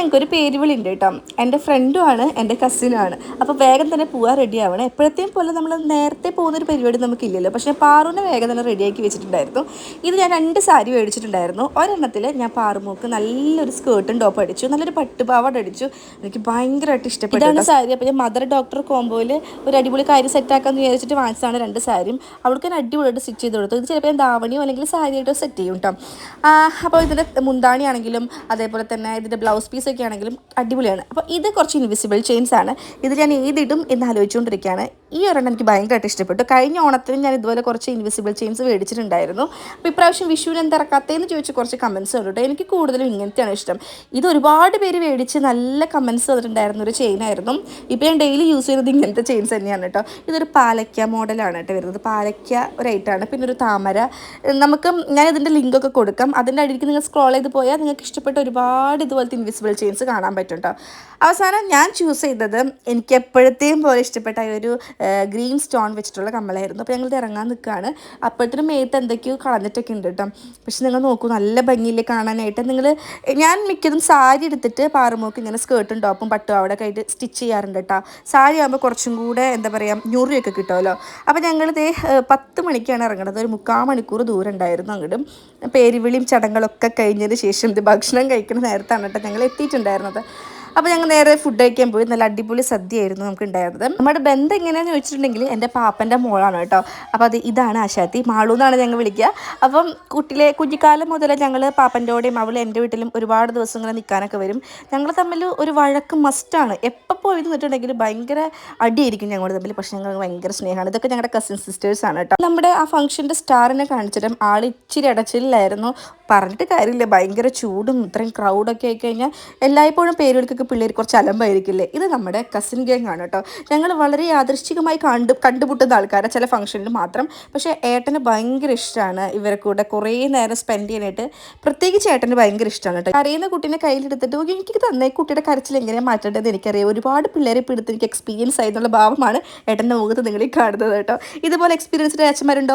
ഞങ്ങൾക്കൊരു പേര് വിളിയുണ്ട് കേട്ടോ. എൻ്റെ ഫ്രണ്ടുമാണ്, എൻ്റെ കസിനുമാണ്. അപ്പോൾ വേഗം തന്നെ പോകാൻ റെഡി ആവണം. എപ്പോഴത്തെയും പോലെ നമ്മൾ നേരത്തെ പോകുന്നൊരു പരിപാടി നമുക്കില്ലല്ലോ. പക്ഷേ പാറുവിനെ വേഗം തന്നെ റെഡിയാക്കി വെച്ചിട്ടുണ്ടായിരുന്നു. ഇത് ഞാൻ 2 സാരി മേടിച്ചിട്ടുണ്ടായിരുന്നു. ഒരെണ്ണത്തിൽ ഞാൻ പാറുമോക്ക് നല്ലൊരു സ്കേർട്ടും ടോപ്പ് അടിച്ചു, നല്ലൊരു പട്ടുപാവാട അടിച്ചു. എനിക്ക് ഭയങ്കരമായിട്ട് ഇഷ്ടപ്പെട്ടു. ഇതാണ് സാരി. അപ്പോൾ ഞാൻ മദർ ഡോക്ടർ കോംബോയിൽ ഒരു അടിപൊളി കാര്യം സെറ്റാക്കാമെന്ന് വിചാരിച്ചിട്ട് വാങ്ങിച്ചതാണ് 2 സാരിയും. അവൾക്ക് ഞാൻ അടിപൊളിയായിട്ട് സ്റ്റിച്ച് ചെയ്ത് കൊടുത്തു. ഇത് ചിലപ്പോൾ ഞാൻ ധാവണിയോ അല്ലെങ്കിൽ സാരിയായിട്ടോ സെറ്റ് ചെയ്യും കേട്ടോ. അപ്പോൾ ഇതിൻ്റെ മുന്താണിയാണെങ്കിലും അതേപോലെ തന്നെ ഇതിൻ്റെ ബ്ലൗസ് പീസൊക്കെ ആണെങ്കിലും അടിപൊളിയാണ്. അപ്പോൾ ഇത് കുറച്ച് ഇൻവിസിബിൾ ചെയിൻസ് ആണ്. ഇത് ഞാൻ ഏതിടും എന്ന് ആലോചിച്ചുകൊണ്ടിരിക്കുകയാണ്. ഈ ഒരെണ്ണം എനിക്ക് ഭയങ്കരമായിട്ട് ഇഷ്ടപ്പെട്ടു. കഴിഞ്ഞ ഓണത്തിന് ഞാൻ ഇതുപോലെ കുറച്ച് ഇൻവിസിബിൾ ചെയിൻസ് മേടിച്ചിട്ടുണ്ടായിരുന്നു. അപ്പോൾ ഇപ്രാവശ്യം വിഷുവിന് എന്തിറക്കാത്തതെന്ന് ചോദിച്ച് കുറച്ച് കമൻസ് വന്നിട്ട് എനിക്ക് കൂടുതലും ഇങ്ങനത്തെയാണ് ഇഷ്ടം. ഇത് ഒരുപാട് പേര് മേടിച്ച് നല്ല കമൻസ് വന്നിട്ടുണ്ടായിരുന്ന ഒരു ചെയിനായിരുന്നു. ഇപ്പോൾ ഞാൻ ഡെയിലി യൂസ് ചെയ്യുന്നത് ഇങ്ങനത്തെ ചെയിൻസ് തന്നെയാണ് കേട്ടോ. ഇതൊരു പാലക്ക മോഡലാണ് കേട്ടോ വരുന്നത്. പാലക്ക ഒരു ഐറ്റാണ്. പിന്നെ ഒരു താമര. ഞാൻ ഇതിൻ്റെ ലിങ്കൊക്കെ കൊടുക്കാം. അതിൻ്റെ അടിയിലേക്ക് നിങ്ങൾ സ്ക്രോൾ ചെയ്ത് പോയാൽ നിങ്ങൾക്ക് ഇഷ്ടപ്പെട്ട ഒരുപാട് ഇതുപോലത്തെ ഇൻവിസിബിൾ ചെയിൻസ് കാണാൻ പറ്റും കേട്ടോ. അവസാനം ഞാൻ ചൂസ് ചെയ്തത് എനിക്ക് എപ്പോഴത്തെയും പോലെ ഇഷ്ടപ്പെട്ട ഒരു ഗ്രീൻ സ്റ്റോൺ വെച്ചിട്ടുള്ള കമ്മലായിരുന്നു. അപ്പോൾ ഞങ്ങളിത് ഇറങ്ങാൻ നിൽക്കുകയാണ്. അപ്പോഴത്തേനും മേത്ത് എന്തൊക്കെയോ കളഞ്ഞിട്ടൊക്കെ ഉണ്ട് കേട്ടോ. പക്ഷെ നിങ്ങൾ നോക്കൂ, നല്ല ഭംഗിയില്ലേ കാണാനായിട്ട്. ഞാൻ മിക്കതും സാരി എടുത്തിട്ട് പാറുമോക്ക് ഇങ്ങനെ സ്കേർട്ടും ടോപ്പും പട്ടുപാവാടൊക്കെ ആയിട്ട് സ്റ്റിച്ച് ചെയ്യാറുണ്ട് കേട്ടോ. സാരി ആകുമ്പോൾ കുറച്ചും കൂടെ എന്താ പറയുക, ഞുറിയൊക്കെ കിട്ടുമല്ലോ. അപ്പോൾ ഞങ്ങളിത് 10 മണിക്കാണ് ഇറങ്ങുന്നത്. ഒരു 3/4 മണിക്കൂർ ദൂരം ഉണ്ടായിരുന്നു അങ്ങോട്ടും. പേരുവിളിയും ചടങ്ങുകളൊക്കെ കഴിഞ്ഞതിന് ശേഷം ഇത് ഭക്ഷണം കഴിക്കുന്ന നേരത്താണ് കേട്ടോ ഞങ്ങൾ എത്തിയിട്ടുണ്ടായിരുന്നത്. അപ്പോൾ ഞങ്ങൾ നേരെ ഫുഡ് കഴിക്കാൻ പോയി. നല്ല അടിപൊളി സദ്യയായിരുന്നു നമുക്ക് ഉണ്ടായിരുന്നത്. നമ്മുടെ ബന്ധം എങ്ങനെയാണെന്ന് ചോദിച്ചിട്ടുണ്ടെങ്കിൽ എൻ്റെ പാപ്പൻ്റെ മോളാണ് കേട്ടോ. അപ്പോൾ ഇതാണ് ആശാത്തി, മാളു എന്നാണ് ഞങ്ങൾ വിളിക്കുക. അപ്പം കുഞ്ഞിക്കാലം മുതലേ ഞങ്ങൾ പാപ്പൻ്റെ കൂടെയും അവൾ എൻ്റെ വീട്ടിലും ഒരുപാട് ദിവസം ഇങ്ങനെ നിൽക്കാനൊക്കെ വരും. ഞങ്ങൾ തമ്മിൽ ഒരു വഴക്ക് മസ്റ്റാണ്. എപ്പോൾ പോയി നിന്നിട്ടുണ്ടെങ്കിൽ ഭയങ്കര അടിയായിരിക്കും ഞങ്ങൾ തമ്മിൽ. പക്ഷേ ഞങ്ങൾ ഭയങ്കര സ്നേഹമാണ്. ഇതൊക്കെ ഞങ്ങളുടെ കസിൻ സിസ്റ്റേഴ്സാണ് കേട്ടോ. നമ്മുടെ ആ ഫംഗ്ഷൻ്റെ സ്റ്റാറിനെ കാണിച്ചിട്ടും ആൾ ഇച്ചിരി അടച്ചിലായിരുന്നു. പറഞ്ഞിട്ട് കാര്യമില്ല, ഭയങ്കര ചൂടും ഇത്രയും ക്രൗഡൊക്കെ ആയിക്കഴിഞ്ഞാൽ എല്ലായ്പ്പോഴും പേരുകൾക്കൊക്കെ പിള്ളേർ കുറച്ച് അലമ്പായിരിക്കില്ലേ. ഇത് നമ്മുടെ കസിൻ ഗ്യാങ് ആണ് കേട്ടോ. ഞങ്ങൾ വളരെ യാദൃശ്ചികമായി കണ്ടുമുട്ടുന്ന ആൾക്കാരെ ചില ഫംഗ്ഷനിൽ മാത്രം. പക്ഷേ ഏട്ടന് ഭയങ്കര ഇഷ്ടമാണ് ഇവരെ കൂടെ കുറേ നേരം സ്പെൻഡ് ചെയ്യാനായിട്ട്. പ്രത്യേകിച്ച് ഏട്ടന് ഭയങ്കര ഇഷ്ടമാണ് കേട്ടോ. അറിയുന്ന കുട്ടീനെ കയ്യിലെടുത്തിട്ട് എനിക്ക് തന്നെ കുട്ടിയുടെ കരച്ചിൽ എങ്ങനെയാണ് മാറ്റേണ്ടത് എനിക്കറിയാം. ഒരുപാട് പിള്ളേരെ ഇപ്പോൾ എടുത്ത് എനിക്ക് എക്സ്പീരിയൻസ് ആയിരുന്നുള്ള ഭാവമാണ് ഏട്ടൻ്റെ മുഖത്ത് നിങ്ങൾ കാണുന്നത് കേട്ടോ. ഇതുപോലെ എക്സ്പീരിയൻസ്ഡ് അച്ഛന്മാരുണ്ടോ?